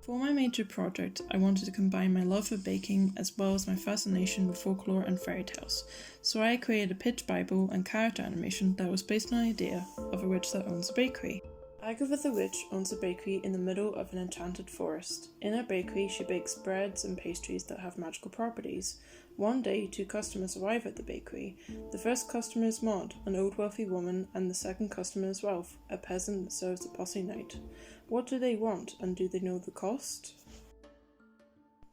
For my major project, I wanted to combine my love for baking as well as my fascination with folklore and fairy tales, so I created a pitch bible and character animation that was based on an idea of a witch that owns a bakery. Agatha the witch owns a bakery in the middle of an enchanted forest. In her bakery, she bakes breads and pastries that have magical properties. One day, two customers arrive at the bakery. The first customer is Maud, an old wealthy woman, and the second customer is Ralph, a peasant that serves a bossy knight. What do they want, and do they know the cost?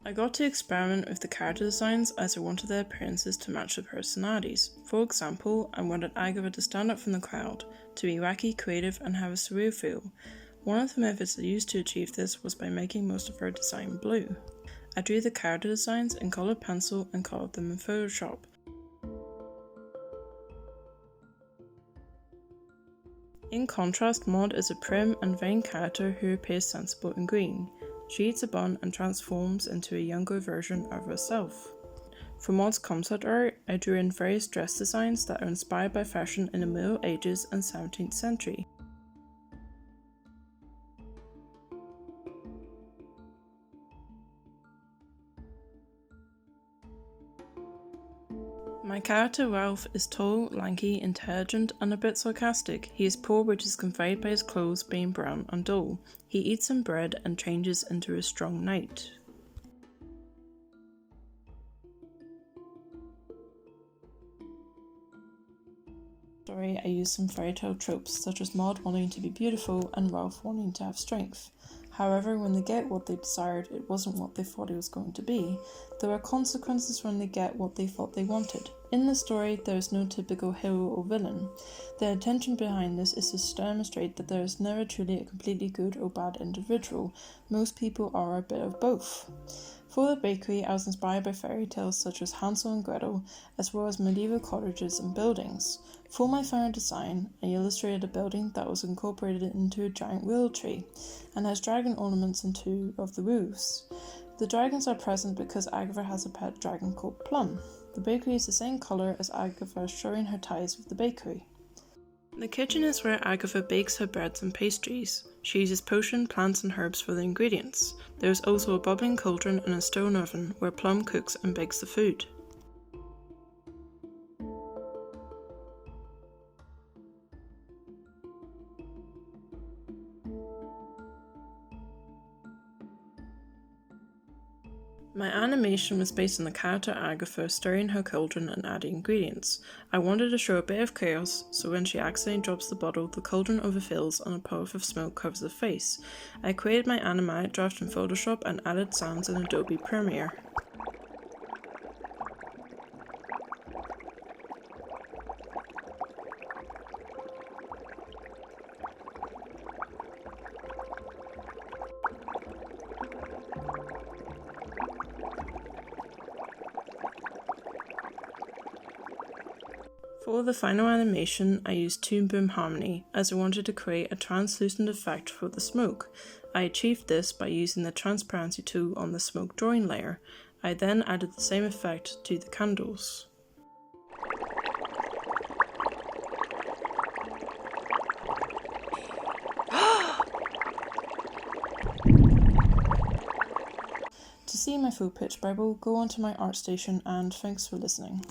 I got to experiment with the character designs as I wanted their appearances to match the personalities. For example, I wanted Agatha to stand up from the crowd, to be wacky, creative, and have a surreal feel. One of the methods I used to achieve this was by making most of her design blue. I drew the character designs in coloured pencil and colored them in Photoshop. In contrast, Maud is a prim and vain character who appears sensible and green. She eats a bun and transforms into a younger version of herself. For Maud's concept art, I drew in various dress designs that are inspired by fashion in the Middle Ages and 17th century. My character Ralph is tall, lanky, intelligent, and a bit sarcastic. He is poor, which is conveyed by his clothes being brown and dull. He eats some bread and changes into a strong knight. I used some fairy tale tropes, such as Maud wanting to be beautiful and Ralph wanting to have strength. However, when they get what they desired, it wasn't what they thought it was going to be. There are consequences when they get what they thought they wanted. In the story, there is no typical hero or villain. The intention behind this is to demonstrate that there is never truly a completely good or bad individual. Most people are a bit of both. For the bakery, I was inspired by fairy tales such as Hansel and Gretel, as well as medieval cottages and buildings. For my final design, I illustrated a building that was incorporated into a giant willow tree, and has dragon ornaments in two of the roofs. The dragons are present because Agatha has a pet dragon called Plum. The bakery is the same colour as Agatha, showing her ties with the bakery. The kitchen is where Agatha bakes her breads and pastries. She uses potion, plants and herbs for the ingredients. There is also a bubbling cauldron and a stone oven where Plum cooks and bakes the food. My animation was based on the character Agatha stirring her cauldron and adding ingredients. I wanted to show a bit of chaos, so when she accidentally drops the bottle, the cauldron overfills and a puff of smoke covers the face. I created my animatic draft in Photoshop and added sounds in Adobe Premiere. For the final animation, I used Toon Boom Harmony, as I wanted to create a translucent effect for the smoke. I achieved this by using the transparency tool on the smoke drawing layer. I then added the same effect to the candles. To see my full pitch bible, go onto my ArtStation, and thanks for listening.